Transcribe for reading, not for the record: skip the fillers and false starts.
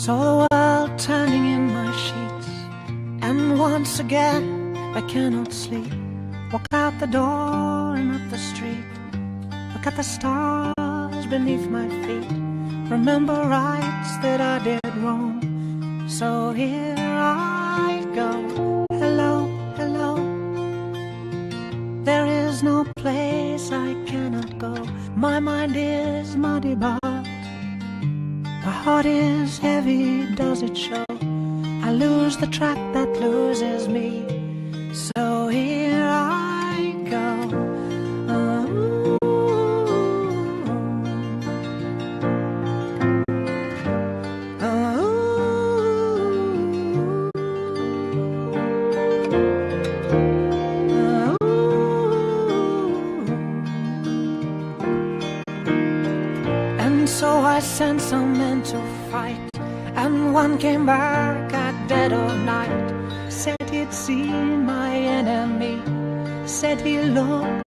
Saw the world turning in my sheets, and once again I cannot sleep. Walk out the door and up the street, look at the stars beneath my feet. Remember rights that I did wrong, so here I go. Hello, hello. There is no place I cannot go. My mind is muddy, but my heart is heavy, does it show? I lose the track that loses me, so here I go. And so I sent some men to fight, and one came back at dead of night. Said he'd seen my enemy, said he looked